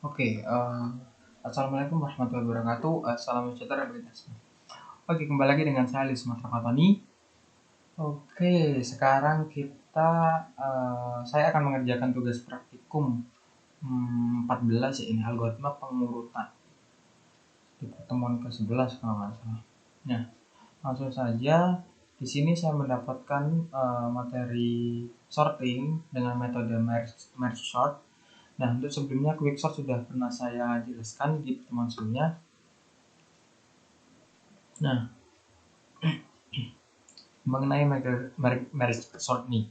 Oke, assalamualaikum warahmatullahi wabarakatuh. Salam sejahtera bagi kita semua. Oke, kembali lagi dengan saya Lis Fatoni. Oke, sekarang saya akan mengerjakan tugas praktikum 14 ya, ini algoritma pengurutan di pertemuan ke-11 kalau nggak salah. Nah, langsung saja di sini saya mendapatkan materi sorting dengan metode merge sort. Nah, untuk sebelumnya quicksort sudah pernah saya jelaskan di pertemuan sebelumnya. Nah, mengenai merge sort nih,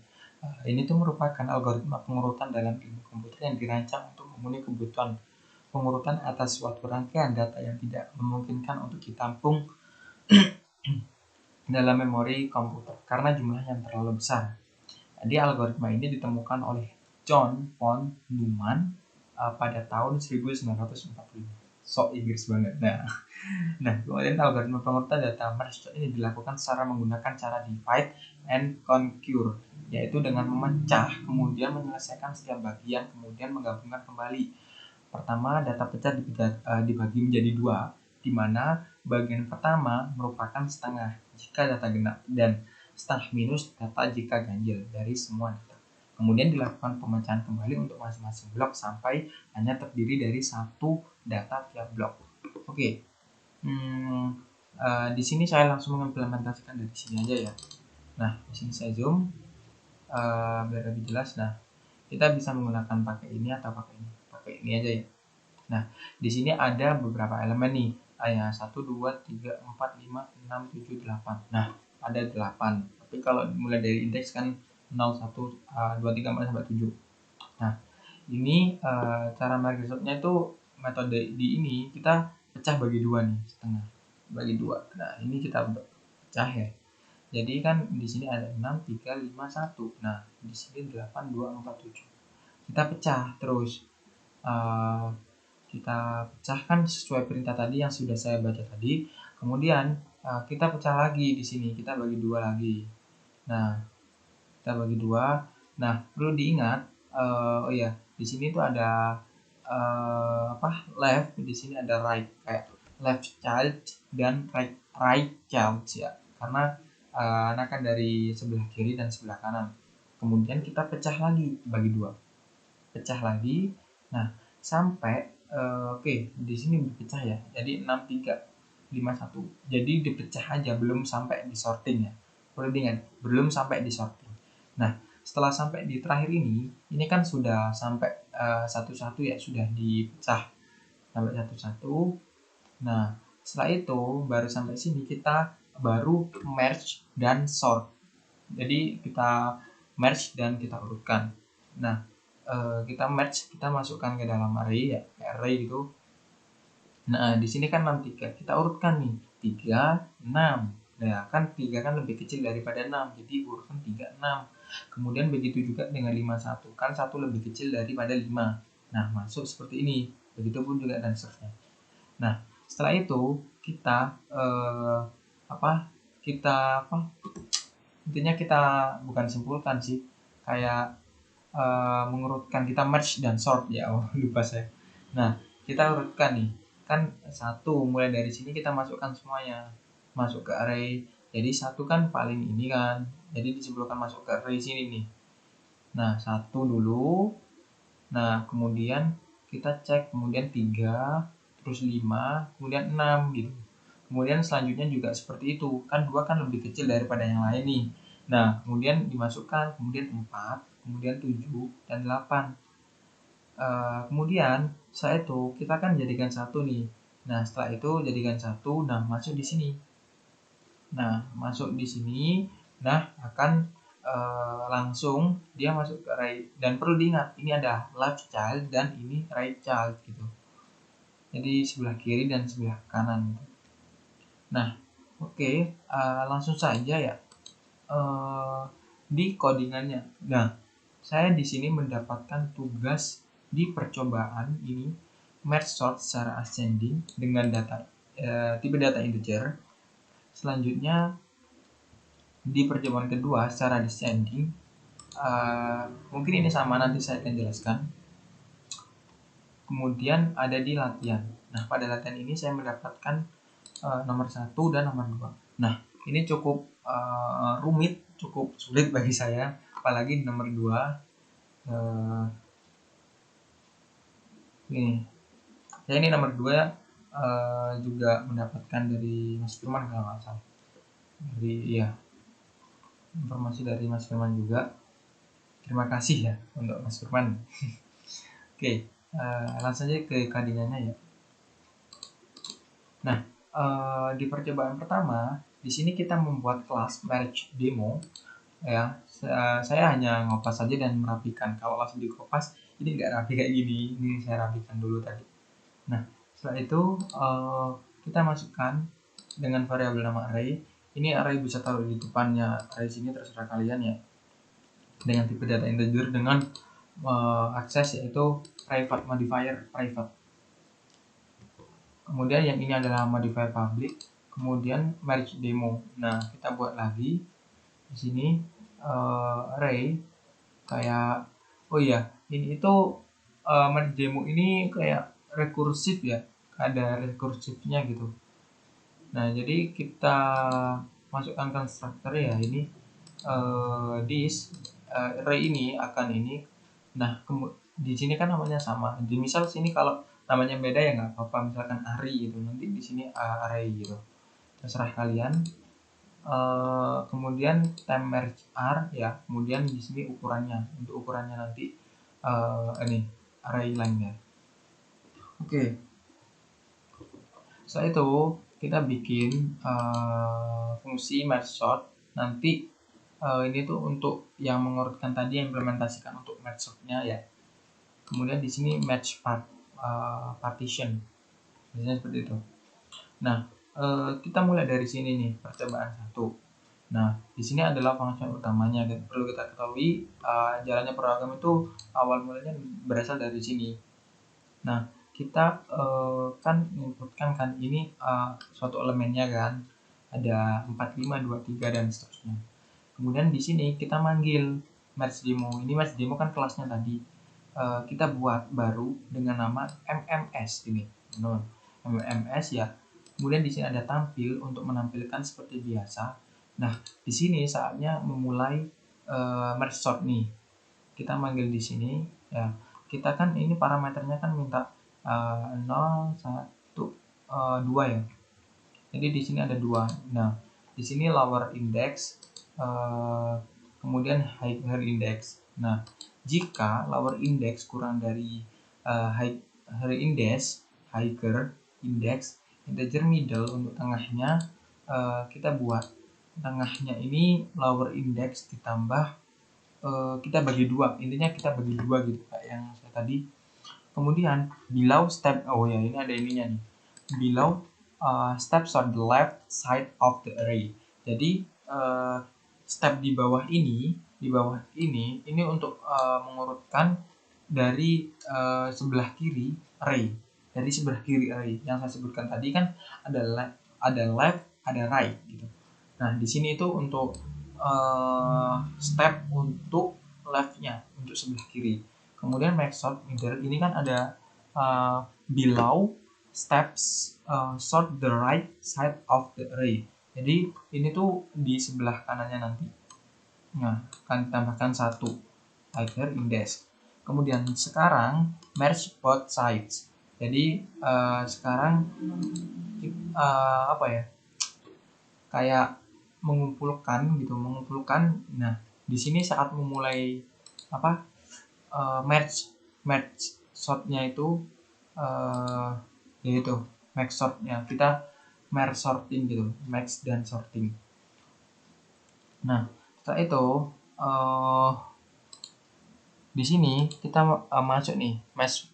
ini tuh merupakan algoritma pengurutan dalam ilmu komputer yang dirancang untuk memenuhi kebutuhan pengurutan atas suatu rangkaian data yang tidak memungkinkan untuk ditampung dalam memori komputer karena jumlahnya yang terlalu besar. Jadi algoritma ini ditemukan oleh John von Neumann pada tahun 1945. Sok Inggris banget. Nah, kemudian algoritma pengurutan data merge ini dilakukan secara menggunakan cara divide and conquer, yaitu dengan memecah, kemudian menyelesaikan setiap bagian, kemudian menggabungkan kembali. Pertama, data pecah dibagi menjadi dua, di mana bagian pertama merupakan setengah jika data genap dan setengah minus data jika ganjil dari semua data. Kemudian dilakukan pemecahan kembali untuk masing-masing blok sampai hanya terdiri dari satu data tiap blok. Oke, di sini saya langsung mengimplementasikan dari sini aja ya. Nah, di sini saya zoom biar lebih jelas. Nah, kita bisa menggunakan pakai ini atau pakai ini aja ya. Nah, di sini ada beberapa elemen nih. Ya, 1, 2, 3, 4, 5, 6, 7, 8. Nah, ada 8. Tapi kalau mulai dari indeks kan 0, 1, 2, 3, 4, sampai 7. Nah, ini cara Microsoft-nya itu metode di ini kita pecah bagi dua nih, setengah bagi dua. Nah, ini kita pecah ya. Jadi kan di sini ada 6, 3, 5, 1. Nah, di sini 8, 2, 4, 7. Kita pecah terus. Kita pecahkan sesuai perintah tadi yang sudah saya baca tadi. Kemudian kita pecah lagi di sini, kita bagi dua lagi. Nah, kita bagi dua. Nah, perlu diingat, oh ya, di sini tuh ada left, di sini ada right, kayak left child dan right child ya, karena anakan dari sebelah kiri dan sebelah kanan. Kemudian kita pecah lagi bagi dua, pecah lagi. Nah, sampai oke, di sini dipecah ya, jadi 6, 3, 5, 1. Jadi dipecah aja, belum sampai di sorting ya, perlu diingat, belum sampai di sorting. Nah, setelah sampai di terakhir ini kan sudah sampai satu-satu ya, sudah dipecah sampai satu-satu. Nah, setelah itu baru sampai sini kita baru merge dan sort. Jadi kita merge dan kita urutkan. Nah, kita merge, kita masukkan ke dalam array ya, array gitu. Nah, di sini kan 6, 3. Kita urutkan nih, 3, 6. Nah, kan 3 kan lebih kecil daripada 6, jadi urutan 3, 6. Kemudian begitu juga dengan 5, 1. Kan 1 lebih kecil daripada 5. Nah, masuk seperti ini. Begitupun juga dan seterusnya. Nah, setelah itu kita intinya kita bukan simpulkan sih, kayak mengurutkan, kita merge dan sort ya. Lupa saya. Nah, kita urutkan nih, kan 1 mulai dari sini kita masukkan semuanya masuk ke array. Jadi 1 kan paling ini kan, jadi disimpulkan masuk ke array sini nih. Nah, 1 dulu. Nah, kemudian kita cek, kemudian 3, terus 5, kemudian 6 gitu. Kemudian selanjutnya juga seperti itu, kan 2 kan lebih kecil daripada yang lain nih. Nah, kemudian dimasukkan, kemudian 4, kemudian 7, dan 8. Kemudian setelah itu kita kan jadikan 1 nih. Nah, setelah itu jadikan 1, nah masuk di sini. Nah, masuk di sini, nah akan langsung dia masuk ke array. Dan perlu diingat, ini ada left child dan ini right child gitu. Jadi sebelah kiri dan sebelah kanan. Nah, oke, langsung saja ya di codingannya. Nah, saya di sini mendapatkan tugas di percobaan ini merge sort secara ascending dengan data tipe data integer. Selanjutnya di percobaan kedua secara descending. Mungkin ini sama, nanti saya akan jelaskan. kemudian ada di latihan. Nah, pada latihan ini saya mendapatkan nomor 1 dan nomor 2. Nah, ini cukup rumit, cukup sulit bagi saya, apalagi nomor 2. Ini saya ini nomor 2 juga mendapatkan dari Mas Firman kalau nggak salah. Informasi dari Mas Firman juga. Terima kasih ya untuk Mas Firman. Oke, langsung aja ke kadinanya ya. Nah, di percobaan pertama, di sini kita membuat kelas merge demo ya. Saya hanya ngopas saja dan merapikan. Kalau langsung dikopas, ini nggak rapi kayak gini. Ini saya rapikan dulu tadi. Nah, setelah itu kita masukkan dengan variabel nama array. Ini array bisa taruh di depannya array sini, terserah kalian ya. Dengan tipe data integer dengan akses yaitu private modifier private. Kemudian yang ini adalah modifier public. Kemudian merge demo. Nah, kita buat lagi di sini array kayak ini itu merge demo ini kayak rekursif ya, ada rekursifnya gitu. Nah, jadi kita masukkan konstruktor ya, ini this array ini akan ini. Nah, di sini kan namanya sama. Di misal sini kalau namanya beda ya nggak apa-apa, misalkan Ari gitu. Nanti di sini array gitu. Terserah kalian. Kemudian time merge r ya. Kemudian di sini ukurannya. Untuk ukurannya nanti ini array length-nya. Oke. Setelah itu kita bikin fungsi merge sort. Nanti ini tuh untuk yang mengurutkan tadi, yang implementasikan untuk merge sort-nya ya. Kemudian di sini match partition, biasanya seperti itu. Nah, kita mulai dari sini nih, percobaan 1. Nah, di sini adalah function utamanya dan perlu kita ketahui jalannya program itu awal mulanya berasal dari sini. Nah, kita kan inputkan kan ini suatu elemennya kan, ada 4, 5, 2, 3 dan seterusnya. Kemudian di sini kita manggil merge demo. Ini merge demo kan kelasnya tadi. Kita buat baru dengan nama MMS ini. MMS ya. Kemudian di sini ada tampil untuk menampilkan seperti biasa. Nah, di sini saatnya memulai merge sort nih. Kita manggil di sini ya. Kita kan ini parameternya kan minta 0, 1, 2 ya. Jadi di sini ada 2. Nah, di sini lower index, kemudian higher index. Nah, jika lower index kurang dari higher index, integer middle untuk tengahnya kita buat tengahnya ini lower index ditambah kita bagi 2. Intinya kita bagi 2 gitu kayak yang saya tadi. Kemudian below step, ini ada ininya nih. Below steps on the left side of the array. Jadi step di bawah ini untuk mengurutkan dari sebelah kiri array. Dari sebelah kiri array yang saya sebutkan tadi kan ada left, ada right gitu. Nah, di sini itu untuk step untuk left-nya, untuk sebelah kiri. Kemudian make sort middle ini kan ada below steps sort the right side of the array. Jadi ini tuh di sebelah kanannya nanti. Nah, akan ditambahkan 1 higher index. Kemudian sekarang merge both sides. Jadi sekarang kayak mengumpulkan. Nah, di sini saat memulai merge sortnya itu yaitu max sortnya, kita merge sorting gitu, max dan sorting. Nah, setelah itu di sini kita masuk nih max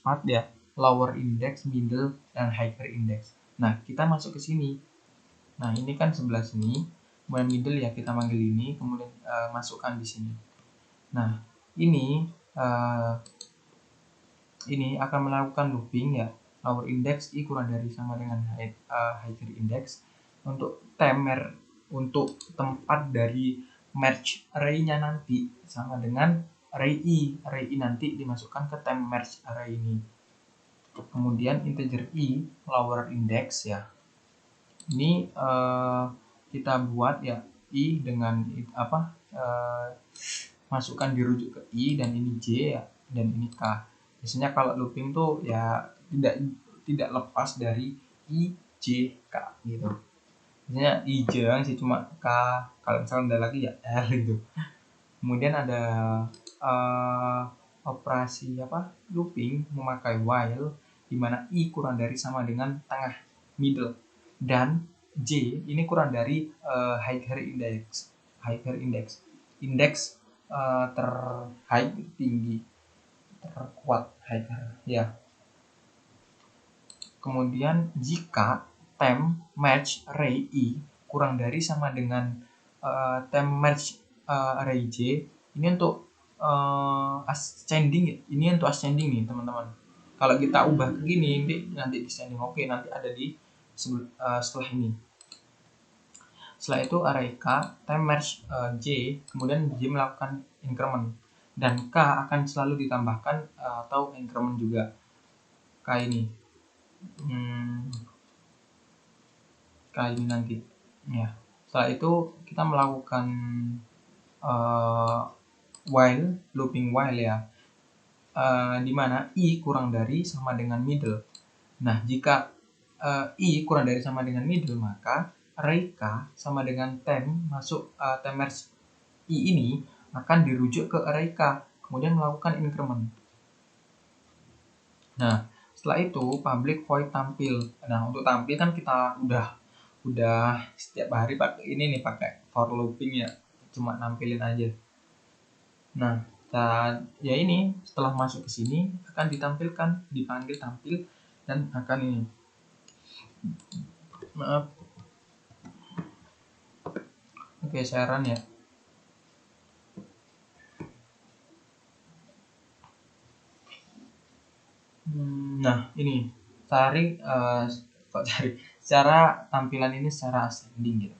part ya, lower index, middle, dan higher index. Nah, kita masuk ke sini. Nah, ini kan sebelah sini, kemudian middle ya kita manggil ini, kemudian masukkan di sini. Nah, ini akan melakukan looping ya, lower index i kurang dari sama dengan higher index untuk untuk tempat dari merge array-nya nanti sama dengan array i nanti dimasukkan ke time merge array ini. Kemudian integer i lower index ya. Ini kita buat ya i dengan masukkan dirujuk ke i, dan ini j ya, dan ini k. Biasanya kalau looping tuh ya tidak lepas dari i, j, k gitu. Biasanya i j sih, cuma k kalau misalnya ada lagi ya l gitu. Kemudian ada operasi looping memakai while, di mana i kurang dari sama dengan tengah middle, dan j ini kurang dari higher index high tinggi, terkuat higher ya. Kemudian jika temp match array i kurang dari sama dengan temp match array j, ini untuk ascending, ini untuk ascending nih teman-teman. Kalau kita ubah ke gini nanti descending. Oke, nanti ada di setelah ini. Setelah itu array k temp match j, kemudian j melakukan increment, dan k akan selalu ditambahkan atau increment juga. K ini nanti ya. Setelah itu kita melakukan while, looping while ya, dimana i kurang dari sama dengan middle. Nah, jika i kurang dari sama dengan middle, maka array k sama dengan temp masuk temp match i ini akan dirujuk ke array k, kemudian melakukan increment. Nah, setelah itu public void tampil. Nah, untuk tampil kan kita udah setiap hari pakai ini nih, pakai for looping ya, cuma nampilin aja. Nah, ya ini setelah masuk ke sini akan ditampilkan, dipanggil tampil, dan akan ini, maaf, oke, saya run ya. Nah, ini secara tampilan ini secara ascending gitu.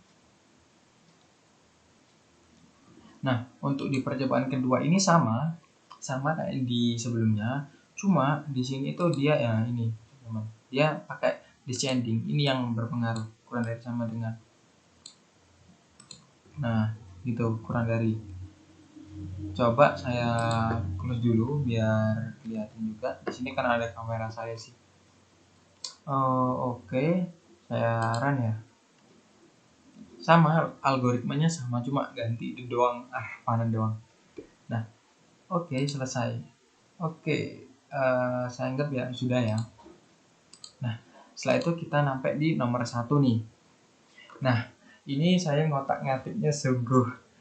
Nah, untuk di percobaan kedua ini sama kayak di sebelumnya, cuma di sini itu dia ya ini, teman. Dia pakai descending. Ini yang berpengaruh, kurang dari sama dengan. Nah, gitu, kurang dari. Coba saya close dulu biar kelihatan juga. Di sini kan ada kamera saya sih. Oke, saya run ya. Sama, algoritmanya sama, cuma ganti itu doang, panah doang. Nah, oke, selesai. Oke, saya anggap ya sudah ya. Nah, setelah itu kita sampai di nomor 1 nih. Nah, ini saya ngotak-ngatiknya sungguh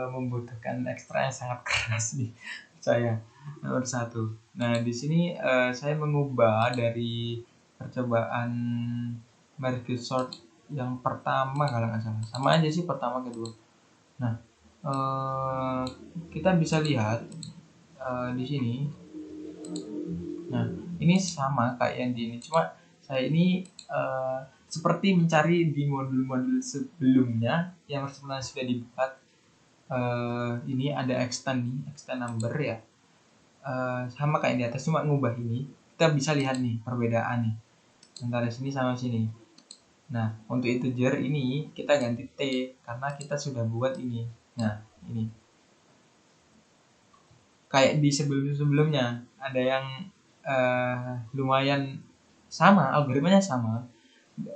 membutuhkan ekstra yang sangat keras nih saya. Nomor 1. Nah, di sini saya mengubah dari percobaan merge sort yang pertama, kalau nggak salah, sama aja sih pertama kedua. Nah, kita bisa lihat di sini. Nah, ini sama kayak yang di ini, cuma saya ini seperti mencari di modul-modul sebelumnya yang sebenarnya sudah dibuat. Ini ada extend number ya, sama kayak di atas, cuma ngubah ini. Kita bisa lihat nih perbedaan nih antara sini sama sini. Nah, untuk integer ini kita ganti t karena kita sudah buat ini. Nah, ini kayak di sebelumnya ada yang lumayan sama, algoritmanya sama.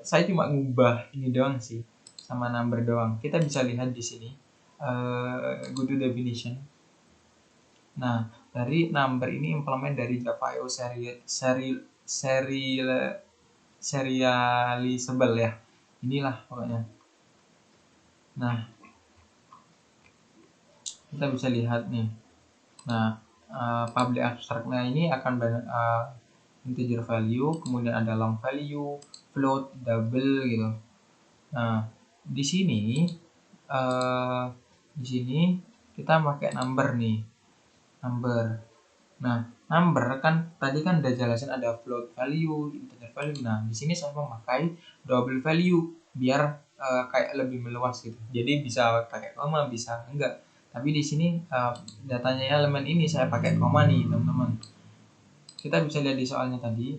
Saya cuma ngubah ini doang sih, sama number doang. Kita bisa lihat di sini, go to definition. Nah, dari number ini implement dari Java.io serializable ya. Inilah pokoknya. Nah, kita bisa lihat nih. Nah, public abstract-nya ini akan integer value, kemudian ada long value, float, double gitu. Nah, di sini kita pakai number nih, number. Nah, number kan tadi kan udah jelasin ada float value, integer value. Nah, di sini saya memakai double value biar kayak lebih meluas gitu. Jadi bisa pakai koma, bisa enggak. Tapi di sini datanya elemen ini saya pakai koma nih, teman-teman. kita bisa lihat di soalnya tadi.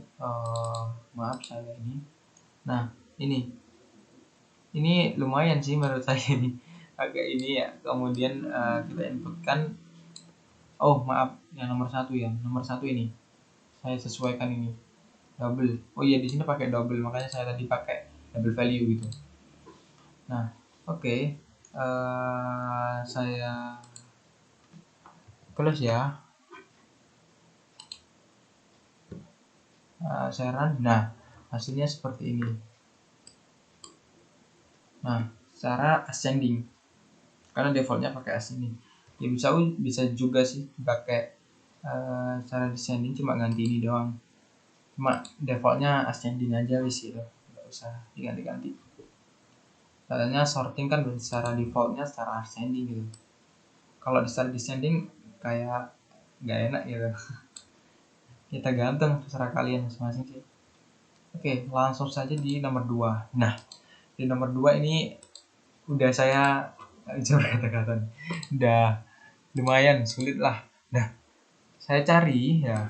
Maaf saya ini. Nah, ini lumayan sih menurut saya ini agak ini ya. Kemudian kita inputkan, oh maaf, yang nomor satu ya, nomor satu ini saya sesuaikan ini double. Oh iya, di sini pakai double, makanya saya tadi pakai double value gitu. Nah, oke. Saya close ya. Saya run. Nah, hasilnya seperti ini. Nah, secara ascending, karena defaultnya pakai ascending. Ya bisa juga sih pakai cara descending, cuma ganti ini doang. Cuma defaultnya ascending aja wis gitu, nggak usah diganti-ganti. Soalnya sorting kan secara defaultnya secara ascending gitu. Kalau secara descending kayak nggak enak gitu. Kita gantung, terserah kalian masing-masing sih. Oke, langsung saja di nomor 2. Nah, di nomor 2 ini udah saya coba kata-kata, udah lumayan sulit lah. Nah, saya cari ya,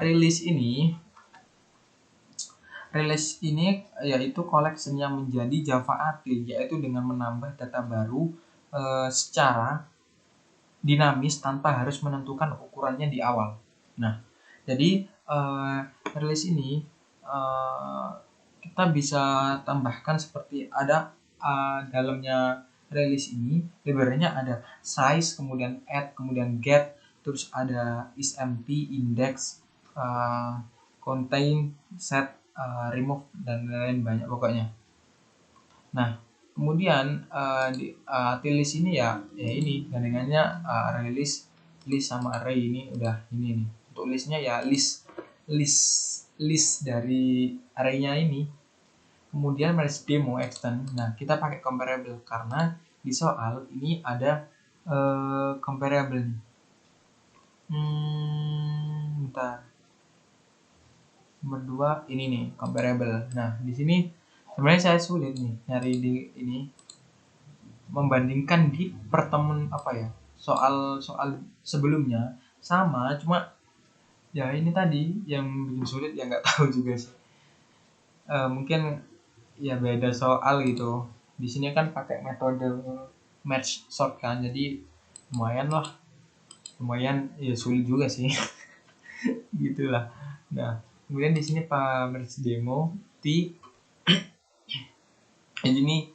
release ini yaitu collection yang menjadi Java Applet, yaitu dengan menambah data baru secara dinamis tanpa harus menentukan ukurannya di awal. Nah, jadi release ini kita bisa tambahkan seperti ada dalamnya release ini library-nya ada size, kemudian add, kemudian get, terus ada isempty, index, contain, set, remove, dan lain-lain banyak pokoknya. Nah, kemudian di list ini ya ini gandengannya release, list sama array. Ini udah ini nih. Untuk listnya ya list dari arraynya ini. Kemudian merge demo extend. Nah, kita pakai comparable karena di soal ini ada comparable. Bentar. Nomor 2 ini nih, comparable. Nah, di sini sebenarnya saya sulit nih nyari di ini, membandingkan di pertemuan apa ya, soal sebelumnya sama, cuma ya ini tadi yang bikin sulit ya, nggak tahu juga sih. Mungkin ya beda soal gitu. Di sini kan pakai metode match sort kan, jadi lumayan ya sulit juga sih. Gitulah. Nah, kemudian di sini Pak merge demo T. Jadi ini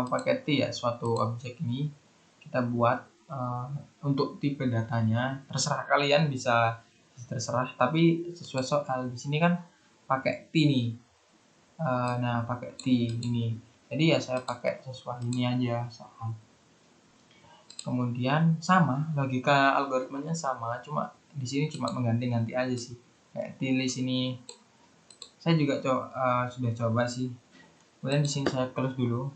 pakai T ya, suatu objek ini kita buat untuk tipe datanya. Terserah kalian, bisa terserah, tapi sesuai soal. Di sini kan pakai T nih. Nah, pakai T ini. Jadi ya saya pakai sesuai ini aja soal. Kemudian sama, logika algoritmanya sama, cuma di sini cuma mengganti-ganti aja sih. Kayak T list ini saya juga sudah coba sih. Kemudian di sini saya close dulu.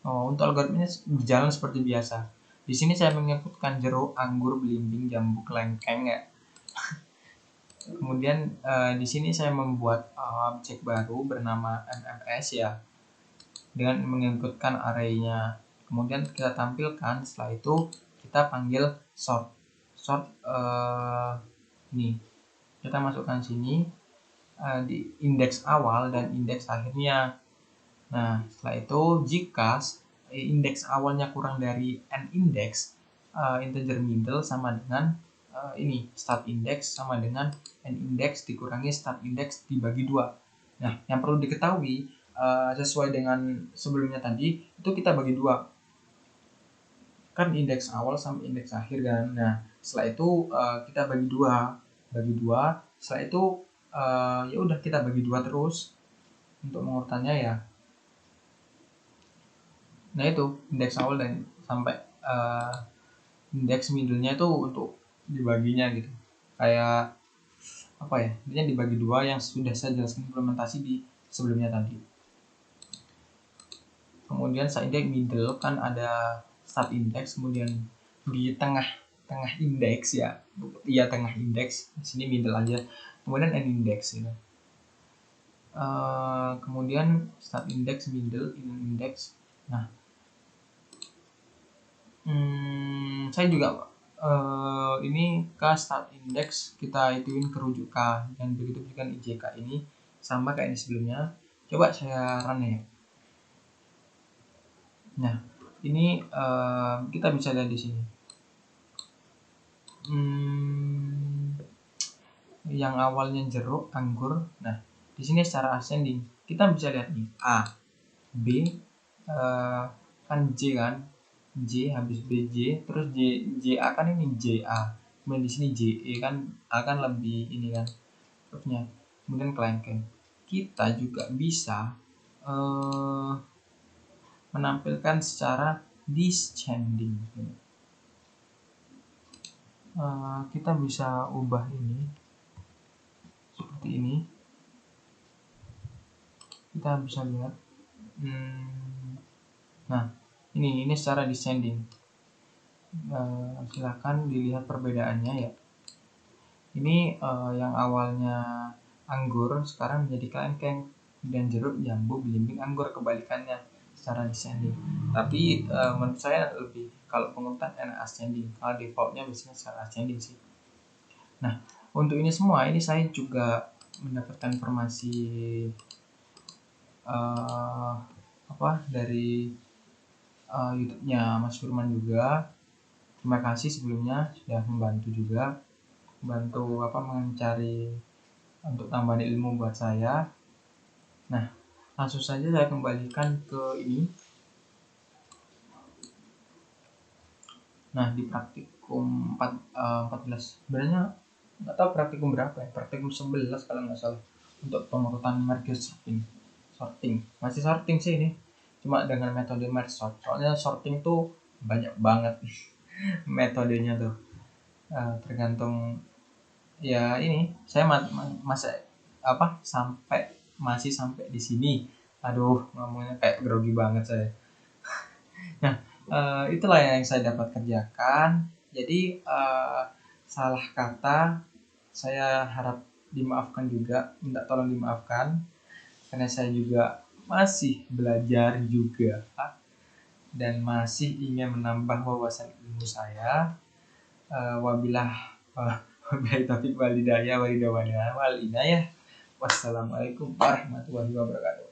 Untuk algoritmanya berjalan seperti biasa. Di sini saya menginputkan jeruk, anggur, belimbing, jambu, kelengkeng ya. Kemudian di sini saya membuat objek baru bernama MMS ya, dengan menginputkan array-nya. Kemudian kita tampilkan, setelah itu kita panggil sort. Ini kita masukkan sini di indeks awal dan indeks akhirnya. Nah, setelah itu jika indeks awalnya kurang dari n index, integer middle sama dengan ini start index sama dengan n index dikurangi start index dibagi 2. Nah, yang perlu diketahui sesuai dengan sebelumnya tadi, itu kita bagi 2. Kan indeks awal sama indeks akhir kan. Nah, setelah itu kita bagi 2. Setelah itu ya udah kita bagi 2 terus untuk mengurutannya ya. Nah, itu indeks awal dan sampai indeks middle-nya itu untuk dibaginya gitu. Kayak apa ya? Intinya dibagi 2 yang sudah saya jelaskan implementasi di sebelumnya tadi. Kemudian saat index middle kan ada start index, kemudian di tengah indeks ya. Iya, tengah indeks. Di sini middle aja. Kemudian end index gitu. Kemudian start index, middle, end index. Nah, saya juga ini K start index kita ituin ke rujuk K, dan begitu juga IJK ini sama kayak ini sebelumnya. Coba saya run ya. Nah, ini kita bisa lihat di sini. Yang awalnya jeruk, anggur. Nah, di sini secara ascending kita bisa lihat nih A, B, kan J kan, J habis BJ, terus JA kan ini JA, kemudian di sini JE kan, A kan lebih ini kan hurufnya, kemudian kelengkeng. Kita juga bisa menampilkan secara descending. Kita bisa ubah ini seperti ini. Kita bisa lihat. Nah, ini secara descending. Silahkan dilihat perbedaannya ya. Ini yang awalnya anggur sekarang menjadi kelengkeng, dan jeruk, jambu, belimbing, anggur, kebalikannya secara descending. Tapi menurut saya lebih, kalau pengurutan enak ascending. Kalau defaultnya biasanya secara ascending sih. Nah, untuk ini semua ini saya juga mendapatkan informasi dari YouTube-nya Mas Firman juga. Terima kasih sebelumnya sudah membantu juga, mencari untuk tambahan ilmu buat saya. Nah, langsung saja saya kembalikan ke ini. Nah, di praktikum 14 sebenarnya nggak tahu praktikum berapa ya, praktikum 11 kalau nggak salah, untuk pengurutan merge sorting. Masih sorting sih ini, cuma dengan metode merge sort. Soalnya sorting tuh banyak banget metodenya tuh, tergantung ya. Ini saya masih sampai di sini. Aduh, ngomongnya kayak grogi banget saya. Nah, itulah yang saya dapat kerjakan. Jadi salah kata saya harap dimaafkan juga, minta tolong dimaafkan, karena saya juga masih belajar juga dan masih ingin menambah wawasan ilmu saya. Wabillahi taufiq wal hidayah wal inayah. Wassalamualaikum warahmatullahi wabarakatuh.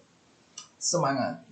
Semangat.